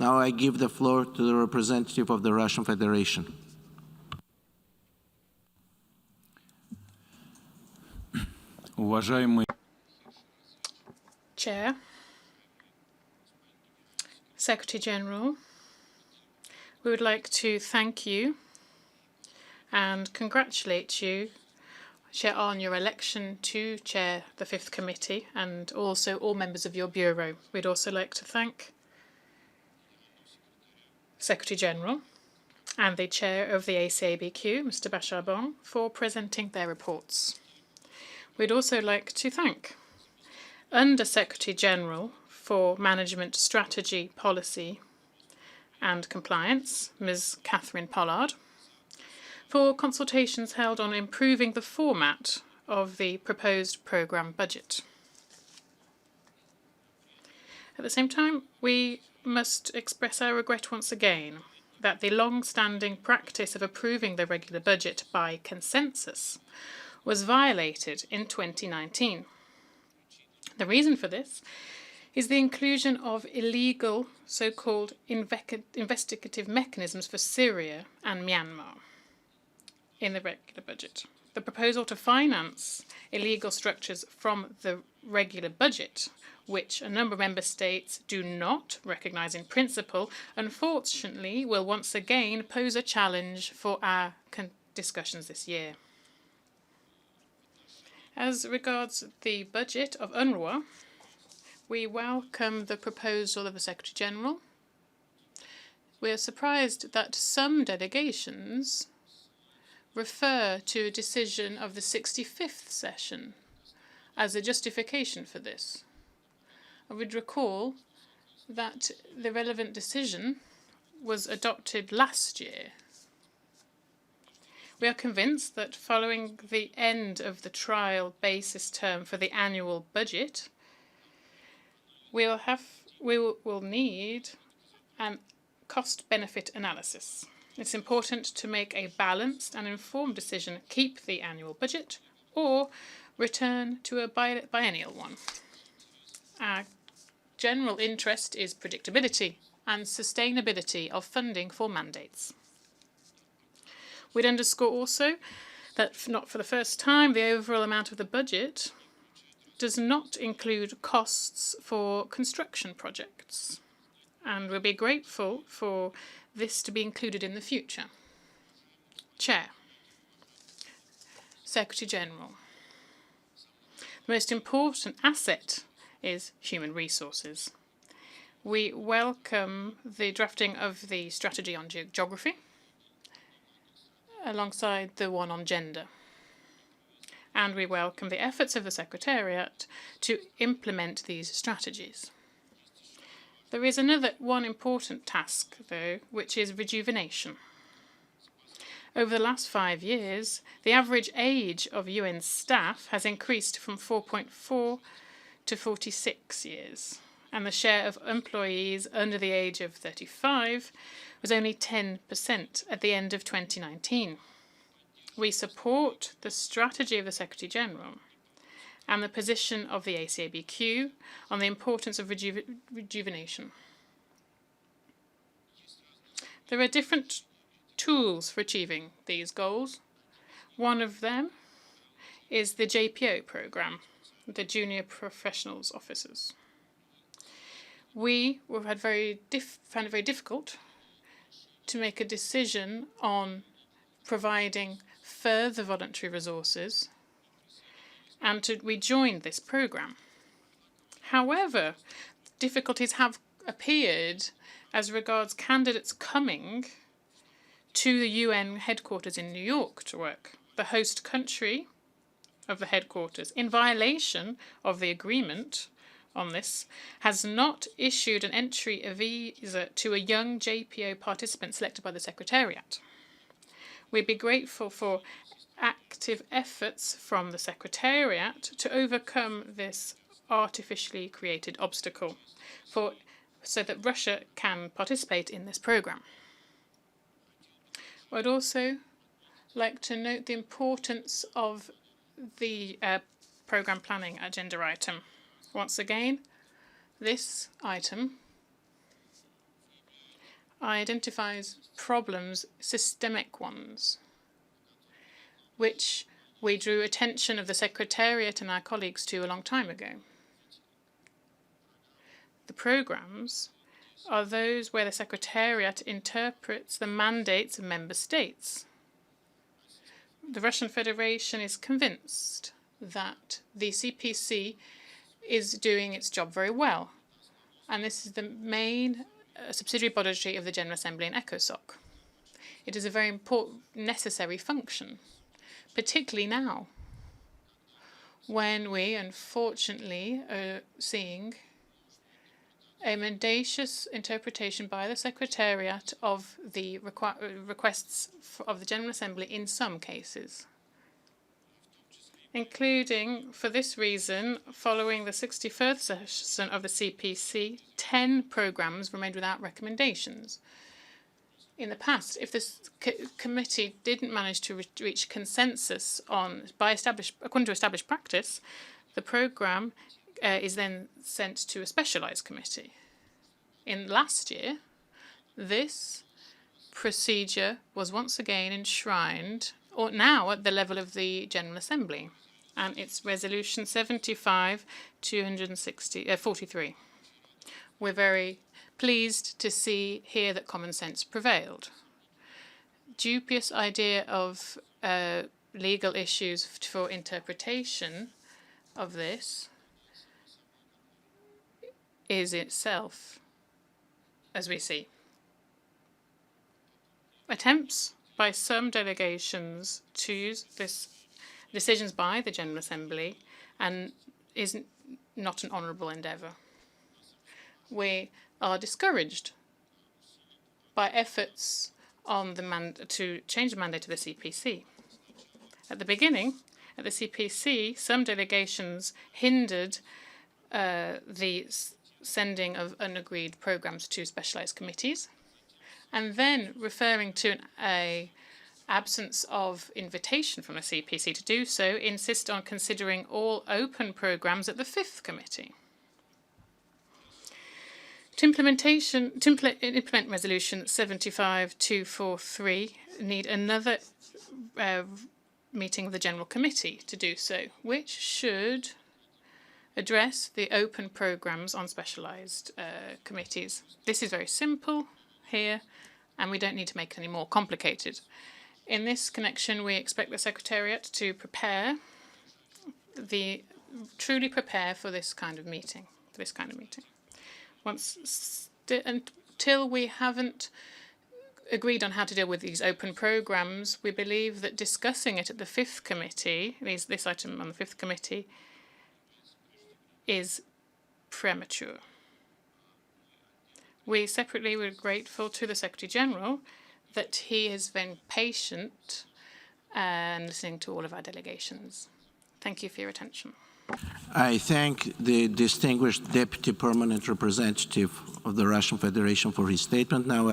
Now I give the floor to the representative of the Russian Federation. Chair, Secretary General, we would like to thank you and congratulate you, Chair, on your election to chair the Fifth Committee and also all members of your Bureau. We'd also like to thank Secretary General and the Chair of the ACABQ, Mr. Bacharbon, for presenting their reports. We'd also like to thank Under Secretary General for Management Strategy, Policy and Compliance, Ms. Catherine Pollard, for consultations held on improving the format of the proposed programme budget. At the same time, we must express our regret once again that the long-standing practice of approving the regular budget by consensus was violated in 2019. The reason for this is the inclusion of illegal so-called investigative mechanisms for Syria and Myanmar in the regular budget. The proposal to finance illegal structures from the regular budget, which a number of member states do not recognise in principle, unfortunately will once again pose a challenge for our discussions this year. As regards the budget of UNRWA, we welcome the proposal of the Secretary General. We are surprised that some delegations refer to a decision of the 65th session as a justification for this. I would recall that the relevant decision was adopted last year. We are convinced that following the end of the trial basis term for the annual budget, we will need a cost-benefit analysis. It's important to make a balanced and informed decision, keep the annual budget or return to a biennial one. Our general interest is predictability and sustainability of funding for mandates. We'd underscore also that, not for the first time, the overall amount of the budget does not include costs for construction projects, and we'll be grateful for this to be included in the future. Chair, Secretary General, the most important asset is human resources. We welcome the drafting of the strategy on geography alongside the one on gender. And we welcome the efforts of the Secretariat to implement these strategies. There is one important task, though, which is rejuvenation. Over the last 5 years, the average age of UN staff has increased from 4.4 to 46 years, and the share of employees under the age of 35 was only 10% at the end of 2019. We support the strategy of the Secretary General and the position of the ACABQ on the importance of rejuvenation. There are different tools for achieving these goals. One of them is the JPO programme, the Junior Professionals Officers. We found it very difficult to make a decision on providing further voluntary resources and to rejoin this programme. However, difficulties have appeared as regards candidates coming to the UN headquarters in New York to work. The host country of the headquarters, in violation of the agreement on this, has not issued an entry visa to a young JPO participant selected by the Secretariat. We'd be grateful for active efforts from the Secretariat to overcome this artificially created obstacle so that Russia can participate in this programme. I'd also like to note the importance of the programme planning agenda item. Once again, this item identifies problems, systemic ones, which we drew attention of the Secretariat and our colleagues to a long time ago. The programs are those where the Secretariat interprets the mandates of member states. The Russian Federation is convinced that the CPC is doing its job very well, and this is the main subsidiary body of the General Assembly in ECOSOC. It is a very important, necessary function, particularly now, when we, unfortunately, are seeing a mendacious interpretation by the Secretariat of the requests of the General Assembly in some cases, including, for this reason, following the 61st session of the CPC, 10 programs remained without recommendations. In the past, if this committee didn't manage to reach consensus according to established practice, the program is then sent to a specialized committee. In last year, this procedure was once again enshrined, or now at the level of the General Assembly, and it's Resolution 75/243. We're very pleased to see here that common sense prevailed. Dubious idea of legal issues for interpretation of this is itself, as we see, attempts by some delegations to use this decisions by the General Assembly and is not an honourable endeavour. We are discouraged by efforts on to change the mandate of the CPC. At the beginning, at the CPC, some delegations hindered the sending of unagreed programs to specialized committees, and then referring to an absence of invitation from the CPC to do so, insist on considering all open programs at the 5th committee. To implement Resolution 75/243, need another meeting of the General Committee to do so, which should address the open programs on specialized committees. This is very simple here, and we don't need to make it any more complicated. In this connection, we expect the Secretariat to truly prepare for this kind of meeting. Until we haven't agreed on how to deal with these open programs, we believe that discussing it at the 5th committee, this item on the 5th committee, is premature. We separately were grateful to the Secretary-General that he has been patient and listening to all of our delegations. Thank you for your attention. I thank the distinguished Deputy Permanent Representative of the Russian Federation for his statement. Now